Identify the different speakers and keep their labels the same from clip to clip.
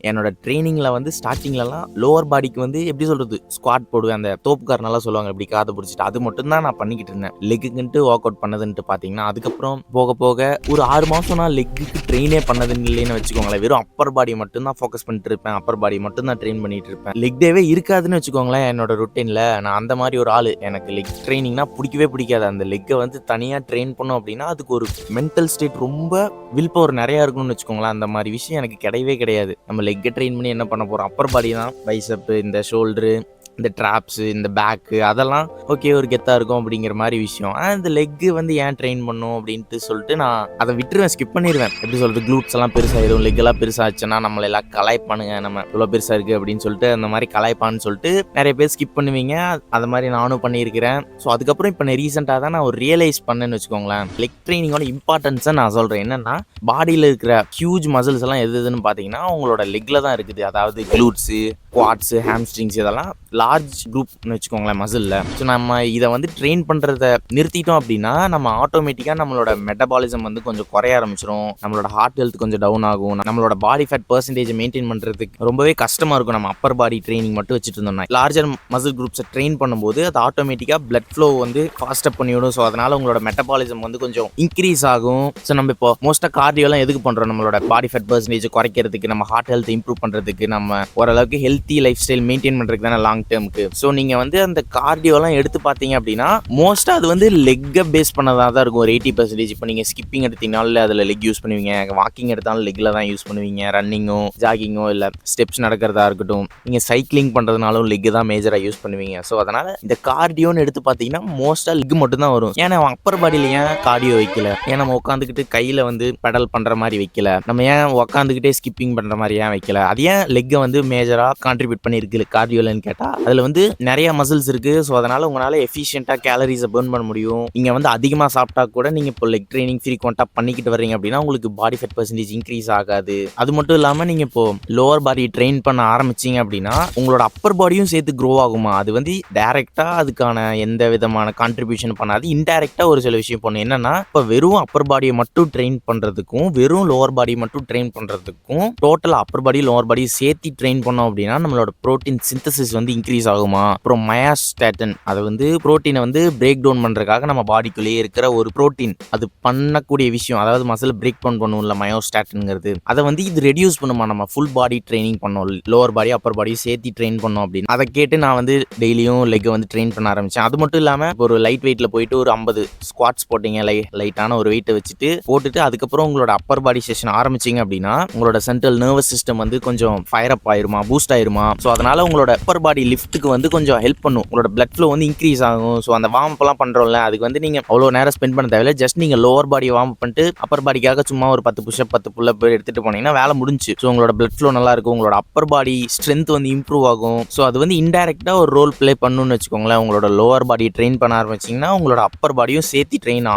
Speaker 1: என்னோட ட்ரெய்னிங்கில வந்து ஸ்டார்ட்டிங்லலாம் லோவர் பாடிக்கு வந்து எப்படி சொல்றது? ஸ்குவாட் போடுவேன். அந்த தோப்புக்காரனெல்லாம் சொல்லுவாங்க இப்படி காத புடிச்சுட்டு. அது மட்டும் தான் நான் பண்ணிக்கிட்டு இருந்தேன். லெக்குக்குன்ட்டு வொர்க் அவுட் பண்ணதுன்ட்டு பார்த்தீங்கன்னா, அதுக்கப்புறம் போக போக ஒரு 6 மாசம் நான் லெக்குக்கு ட்ரெயினே பண்ணது இல்லைன்னு வச்சுக்கோங்களேன். வெறும் அப்பர் பாடி மட்டும் தான் ஃபோக்கஸ் பண்ணிட்டு இருப்பேன். அப்பர் பாடி மட்டும் தான் ட்ரெயின் பண்ணிட்டு இருப்பேன். லெக் டேவே இருக்காதுன்னு வச்சுக்கோங்களேன் என்னோட ரொட்டீன்ல. நான் அந்த மாரி ஒரு ஆளு. எனக்கு லெக் ட்ரெய்னிங்னா புடிக்கவே புடிக்காது. அந்த லெக்க வந்து தனியா ட்ரெயின் பண்ணோம் அப்படின்னா, அதுக்கு ஒரு மென்டல் ஸ்டேட் ரொம்ப வில் பவர் நெறையா இருக்கணும்னு வச்சுக்கோங்களேன். அந்த மாரி விஷயம் எனக்கு கிடையவே கிடையாது. நம்ம லெக்க ட்ரெயின் பண்ணி என்ன பண்ண போறோம்? அப்பர் பாடி தான். பைசெப், இந்த ஷோல்டரு, இந்த ட்ராப்ஸு, இந்த பேக்கு அதெல்லாம் ஓகே ஒரு கெத்தா இருக்கும் அப்படிங்கிற மாரி விஷயம். இந்த லெக்கு வந்து ஏன் ட்ரெயின் பண்ணும் அப்படின்ட்டு சொல்லிட்டு நான் அத விட்டுருவேன். ஸ்கிப் பண்ணிருவேன். எப்படி சொல்றது? க்ளூட்ஸ் எல்லாம் பெருசாயிரும். லெக் எல்லாம் பெருசாச்சுன்னா நம்மள எல்லாம் கலாய்ப்பானுங்க. நம்ம இவ்வளோ பெருசா இருக்கு அப்படின்னு சொல்லிட்டு அந்த மாரி கலாய்ப்பான்னு சொல்லிட்டு நெறைய பேர் ஸ்கிப் பண்ணுவீங்க. அது மாரி நானும் பண்ணியிருக்கிறேன். ஸோ அதுக்கப்புறம் இப்போ ரீசெண்டா தான் நான் ஒரு ரியலைஸ் பண்ணேன்னு வச்சுக்கோங்களேன். லெக் ட்ரெயினிங்கோட இம்பார்ட்டன்ஸை நான் சொல்றேன். என்னன்னா பாடியில இருக்கிற ஹியூஜ் மசில்ஸ் எல்லாம் எதுன்னு பார்த்தீங்கன்னா உங்களோட லெக்ல தான் இருக்குது. அதாவது க்ளூட்ஸு, குவாட்ஸு, ஹாம்ஸ்ட்ரிங்ஸ் இதெல்லாம் லார்ஜ் குரூப்னு வச்சுக்கோங்களேன் மசில்ல. ஸோ நம்ம இதை வந்து ட்ரெயின் பண்ணுறத நிறுத்திட்டோம் அப்படின்னா நம்ம ஆட்டோமேட்டிக்காக நம்மளோட மெட்டபாலிசம் வந்து கொஞ்சம் குறைய ஆரம்பிச்சிடும். நம்மளோட ஹார்ட் ஹெல்த் கொஞ்சம் டவுன் ஆகும். நம்மளோட பாடி ஃபேட் பர்சன்டேஜ் மெயின்டைன் பண்ணுறதுக்கு ரொம்பவே கஷ்டமாக இருக்கும். நம்ம அப்பர் பாடி ட்ரைனிங் மட்டும் வச்சுட்டு இருந்தோம்னா லார்ஜர் மசில் குரூப்ஸை ட்ரெயின் பண்ணும்போது அது ஆட்டோமேட்டிக்காக பிளட் ஃப்ளோ வந்து ஃபாஸ்ட் அப் பண்ணிவிடும். ஸோ அதனால உங்களோட மெட்டபாலிசம் வந்து கொஞ்சம் இன்க்ரீஸ் ஆகும். ஸோ நம்ம இப்போ மோஸ்ட்டாக கார்டியோலாம் எதுக்கு பண்ணுறோம்? நம்மளோட பாடி ஃபேட் பர்சன்டேஜ் குறைக்கிறதுக்கு, நம்ம ஹார்ட் ஹெல்த் இம்ப்ரூவ் பண்ணுறதுக்கு, நம்ம ஓரளவுக்கு ஹெல்த்தி லைஃப் ஸ்டைல் மெயின்டைன் பண்ணுறதுக்கு தானே லாங் டேர்முக்கு. ஸோ நீங்கள் வந்து அந்த கார்டியோலாம் எடுத்து பார்த்தீங்க அப்படின்னா மோஸ்ட்டாக அது வந்து லெக்கை பேஸ் பண்ணதாக தான் இருக்கும். ஒரு 80%. இப்போ நீங்கள் ஸ்கிப்பிங் எடுத்தீங்கனாலும் அதில் லெக் யூஸ் பண்ணுவீங்க. வாக்கிங் எடுத்தாலும் லெக்கில் தான் யூஸ் பண்ணுவீங்க. ரன்னிங்கோ ஜாகிங்கோ இல்லை ஸ்டெப்ஸ் நடக்கிறதா இருக்கட்டும், நீங்கள் சைக்கிளிங் பண்ணுறதுனாலும் லெக் தான் மேஜராக யூஸ் பண்ணுவீங்க. ஸோ அதனால் இந்த கார்டியோன்னு எடுத்து பார்த்தீங்கன்னா மோஸ்ட்டாக லெக் மட்டும் தான் வரும். ஏன்னா அப்பர் பாடியில் ஏன் கார்டியோ வைக்கல? ஏன் நம்ம உட்காந்துக்கிட்டு கையில் வந்து பெடல் பண்ணுற மாதிரி வைக்கல? நம்ம ஏன் உட்காந்துக்கிட்டே ஸ்கிப்பிங் பண்ணுற மாதிரி ஏன் வைக்கல? அது ஏன் லெக்கை வந்து மேஜராக கான்ட்ரிபியூட் பண்ணியிருக்கு கார்டியோலன்னு கேட்டால் அதில் வந்து நிறைய மசில்ஸ் இருக்கு. ஸோ அதனால உங்களால் எஃபிஷியண்டாக கேலரிஸை பர்ன் பண்ண முடியும். நீங்கள் வந்து அதிகமாக சாப்பிட்டா கூட நீங்கள் இப்போ லெக் ட்ரைனிங் ஃப்ரீக்வெண்ட்டாக பண்ணிக்கிட்டு வர்றீங்க அப்படின்னா உங்களுக்கு பாடி ஃபேட் பர்சன்டேஜ் இன்க்ரீஸ் ஆகாது. அது மட்டும் இல்லாமல் நீங்கள் இப்போ லோவர் பாடி ட்ரெயின் பண்ண ஆரம்பிச்சிங்க அப்படின்னா உங்களோட அப்பர் பாடியும் சேர்த்து க்ரோ ஆகுமா? அது வந்து டைரெக்டாக அதுக்கான எந்த விதமான கான்ட்ரிபியூஷன் பண்ணாது. இன்டைரக்டாக ஒரு சில விஷயம் பண்ணும். என்னன்னா இப்போ வெறும் அப்பர் பாடியை மட்டும் ட்ரெயின் பண்ணுறதுக்கும் வெறும் லோவர் பாடியை மட்டும் ட்ரெயின் பண்ணுறதுக்கும் டோட்டலாக அப்பர் பாடி லோவர் பாடி சேர்த்து ட்ரெயின் பண்ணோம் அப்படின்னா நம்மளோட ப்ரோட்டீன் சிந்தசிஸ் வந்து இன்க்ரீஸ் ஆகுமா? அப்புறம் மயோஸ்டாட்டின் அது வந்து புரோட்டீனை வந்து பிரேக் டவுன் பண்ணுறதுக்காக நம்ம பாடிக்குள்ளேயே இருக்கிற ஒரு புரோட்டீன் அது பண்ணக்கூடிய விஷயம். அதாவது மசில் பிரேக் டவுன் பண்ணும்ல மயோஸ்டாட்டின்ங்கிறது. அதை வந்து இது ரெடியூஸ் பண்ணுமா? நம்ம ஃபுல் பாடி ட்ரைனிங் பண்ணோம், லோவர் பாடி அப்பர் பாடி சேர்த்து ட்ரெயின் பண்ணோம் அப்படின்னு அதை கேட்டு நான் வந்து டெய்லியும் லெக்கை வந்து ட்ரெயின் பண்ண ஆரம்பித்தேன். அது மட்டும் இல்லாமல் ஒரு லைட் வெயிட்டில் போயிட்டு ஒரு 50 ஸ்குவாட்ஸ் போட்டிங்க. லைட்டான ஒரு வெயிட்டை வச்சுட்டு போட்டுட்டு அதுக்கப்புறம் உங்களோட அப்பர் பாடி செஷன் ஆரம்பிச்சிங்க அப்படின்னா உங்களோட சென்ட்ரல் நர்வஸ் சிஸ்டம் வந்து கொஞ்சம் ஃபயர் அப் ஆயிருமா, பூஸ்ட் ஆயிருமா. ஸோ அதனால உங்களோட அப்பர் பாடி லிஃப்ட்டுக்கு வந்து கொஞ்சம் ஹெல்ப் பண்ணும். உங்களோட பிளட் ஃப்ளோ வந்து இன்க்ரீஸ் ஆகும். ஸோ அந்த வார்ம் அப்லாம் பண்ணுறோம்ல அதுக்கு வந்து நீங்கள் அவ்வளோ நேரம் ஸ்பெண்ட் பண்ண தேவையில்லை. ஜஸ்ட் நீங்கள் லோவர் பாடியை வார்ம் அப் பண்ணிட்டு அப்பர் பாடிக்காக சும்மா ஒரு 10 புஷ்அப் 10 புல்லப் எடுத்துகிட்டு போனீங்கன்னா வேலை முடிஞ்சு. ஸோ உங்களோட பிளட் ஃப்ளோ நல்லா இருக்கும். உங்களோட அப்பர் பாடி ஸ்ட்ரென்த் வந்து இம்ப்ரூவ் ஆகும். ஸோ அது வந்து இன்டெரக்டாக ஒரு ரோல் ப்ளே பண்ணணும்னு வச்சுக்கோங்களேன். உங்களோட லோவர் பாடியை ட்ரெயின் பண்ண ஆரம்பிச்சிங்கன்னா உங்களோட அப்பர் பாடியும் சேர்த்து ட்ரெயின்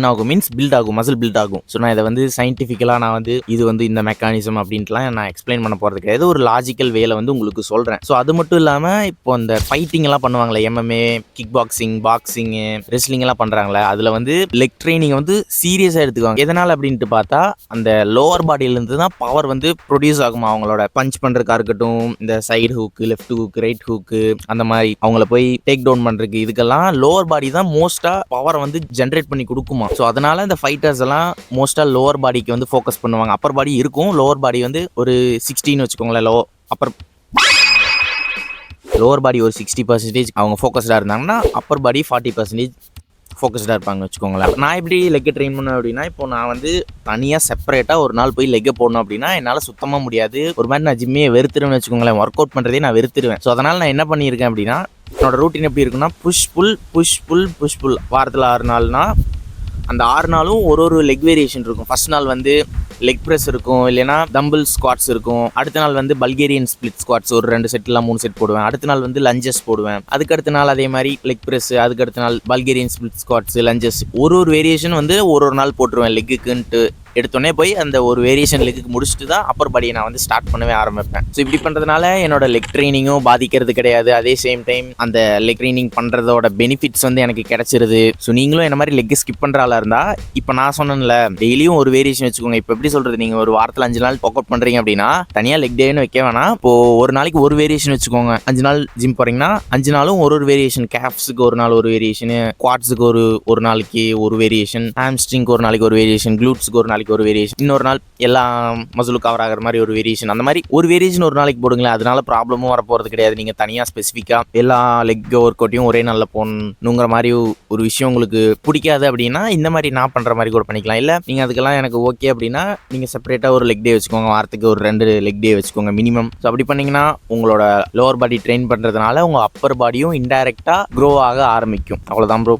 Speaker 1: ஆகும் மீன்ஸ் பில்ட் ஆகும், மசில் பில்ட் ஆகும். ஸோ நான் இதை வந்து சயின்டிஃபிக்கலாக நான் வந்து இது வந்து இந்த மெக்கானிசம் அப்படின்ட்டுலாம் நான் எக்ஸ்பிளைன் பண்ண போகிறது கிடையாது. ஒரு லாஜிக்கல் வேலை வந்து உங்களுக்கு சொல்கிறேன். ஸோ அது மட்டும் இல்லாமல் இப்போ இந்த ஃபைட்டிங் எல்லாம் பண்ணுவாங்களே, MMA, kick boxing, boxing, wrestling எல்லாம் பண்ணுறாங்களே, அதில் வந்து லெக் ட்ரைனிங் வந்து சீரியஸாக எடுத்துக்குவாங்க. எதனால் அப்படின்ட்டு பார்த்தா அந்த லோவர் பாடியிலேருந்து தான் பவர் வந்து ப்ரொடியூஸ் ஆகுமா. அவங்களோட பஞ்ச் பண்ணுறதுக்காக இருக்கட்டும், இந்த side hook, left hook, right hook, அந்த மாதிரி அவங்கள போய் டேக் டவுன் பண்ணுறதுக்கு இதுக்கெல்லாம் லோவர் பாடி தான் மோஸ்ட்டாக பவரை வந்து ஜென்ரேட் பண்ணி கொடுக்குமா. ஸோ அதனால இந்த ஃபைட்டர்ஸ் எல்லாம் மோஸ்ட்டாக லோவர் பாடிக்கு வந்து ஃபோக்கஸ் பண்ணுவாங்க. அப்பர் பாடி இருக்கும், லோவர் பாடி வந்து ஒரு 16 வச்சுக்கோங்களேன். லோவர் பாடி ஒரு 60% அவங்க ஃபோக்கஸ்டாக இருந்தாங்கன்னா அப்பர் பாடி 40% ஃபோக்கஸ்டாக இருப்பாங்க வச்சுக்கோங்களேன். நான் எப்படி லெக்கை ட்ரெயின் பண்ணேன் அப்படின்னா இப்போ நான் வந்து தனியாக செப்பரேட்டாக ஒரு நாள் போய் லெக்கை போடணும் அப்படின்னா என்னால் சுத்தமாக முடியாது. ஒரு மாதிரி நான் ஜிம்மையை வெறுத்துருவேன்னு வச்சுக்கோங்களேன். ஒர்க் அவுட் பண்ணுறதே நான் வெறுத்துருவேன். ஸோ அதனால் நான் என்ன பண்ணியிருக்கேன் அப்படின்னா என்னோட ரூட்டின் எப்படி இருக்குன்னா புஷ் புல் வாரத்தில் 6 நாள்னா அந்த 6 நாளும் ஒரு லெக் வேரியேஷன் இருக்கும். ஃபர்ஸ்ட் நாள் வந்து லெக் ப்ரெஸ் இருக்கும், இல்லைனா டம்பிள் ஸ்குவாட்ஸ் இருக்கும். அடுத்த நாள் வந்து பல்கேரியன் ஸ்பிளிட் ஸ்குவாட்ஸ் ஒரு 2 செட் இல்லை 3 செட் போடுவேன். அடுத்த நாள் வந்து லஞ்சஸ் போடுவேன். அதுக்கடுத்த நாள் அதே மாதிரி லெக் ப்ரெஸ், அதுக்கடுத்த நாள் பல்கேரியன் ஸ்பிளிட் ஸ்குவாட்ஸ், லஞ்சஸ் ஒரு வேரியேஷன் வந்து ஒரு நாள் போட்டுருவேன் லெக்குன்ட்டு. எடுத்தோடனே போய் அந்த ஒரு வேரியேஷன் லெக்குக்கு முடிச்சுட்டு தான் அப்பர் பாடியை நான் வந்து ஸ்டார்ட் பண்ணவே ஆரம்பிப்பேன். ஸோ இப்படி பண்ணுறதுனால என்னோட லெக் ட்ரைனிங்கும் பாதிக்கிறது கிடையாது. அதே சேம் டைம் அந்த லெக் ட்ரைனிங் பண்ணுறதோட பெனிஃபிட்ஸ் வந்து எனக்கு கிடைச்சிருது. ஸோ நீங்களும் என்ன மாதிரி லெக் ஸ்கிப் பண்ணுற ஆளாக இருந்தால் இப்போ நான் சொன்னேன்ல டெய்லியும் ஒரு வேரியேஷன் வச்சுக்கோங்க. இப்போ எப்படி சொல்கிறது, நீங்கள் ஒரு வாரத்தில் 5 நாள் ஒர்க் அவுட் பண்ணுறீங்க அப்படின்னா தனியாக லெக் டேன்னு வைக்க வேணாம். இப்போ ஒரு நாளைக்கு ஒரு வேரியேஷன் வச்சுக்கோங்க. 5 நாள் ஜிம் போகிறீங்கன்னா 5 நாளும் ஒரு வேரியேஷன், கேப்ஸுக்கு ஒரு நாள் ஒரு வேரியேஷனு, குவாட்ஸுக்கு ஒரு நாளைக்கு ஒரு வேரியேஷன், ஹாம்ஸ்ட்ரிங்க்கு ஒரு நாளைக்கு ஒரு வேரியேஷன், க்ளூட்ஸுக்கு ஒரு நாளைக்கு ஒரு வேரியேஷன், இன்னொரு நாள் எல்லா மசிலும் கவர் ஆகிற மாதிரி ஒரு வேரியேஷன். அந்த மாதிரி ஒரு வேரியேஷன் ஒரு நாளைக்கு போடுங்களேன். அதனால ப்ராப்ளமும் வரப்போகிறது கிடையாது. நீங்கள் தனியாக ஸ்பெசிஃபிக்காக எல்லா லெக் ஒர்க் அவுட்டையும் ஒரே நாளில் போகணுங்கிற மாதிரி ஒரு விஷயம் உங்களுக்கு பிடிக்காது அப்படின்னா இந்த மாதிரி நான் பண்ணுற மாதிரி கூட பண்ணிக்கலாம். இல்லை நீங்கள் அதுக்கெல்லாம் எனக்கு ஓகே அப்படின்னா நீங்கள் செப்பரேட்டாக ஒரு லெக் டே வச்சுக்கோங்க. வாரத்துக்கு ஒரு 2 லெக் டே வச்சுக்கோங்க மினிமம். ஸோ அப்படி பண்ணிங்கன்னா உங்களோட லோவர் பாடி ட்ரெயின் பண்ணுறதுனால உங்கள் அப்பர் பாடியும் இன்டைரக்டாக க்ரோ ஆக ஆரம்பிக்கும். அவ்வளோதான் ப்ரோ.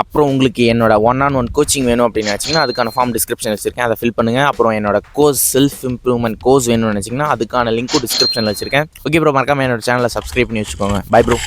Speaker 1: அப்புறம் உங்களுக்கு என்னோட 1-on-1 கோச்சிங் வேணும் அப்படின்னு நினச்சிங்கன்னா அதுக்கான ஃபார்ம் டிஸ்கிரிப்ஷன் வச்சுருக்கேன், அதை ஃபில் பண்ணுங்கள். அப்புறம் என்னோட கோர்ஸ் செல்ஃப் இம்ப்ரூவ்மெண்ட் கோர்ஸ் வேணும்னு நினச்சிங்கன்னா அதுக்கான லிங்க்கும் டிஸ்கிரிப்ஷனில் வச்சுருக்கேன். ஓகே ப்ரோ, மறக்காமல் என்னோட சேனலை சப்ஸ்கிரைப் பண்ணி வச்சுக்கோங்க. Bye bro.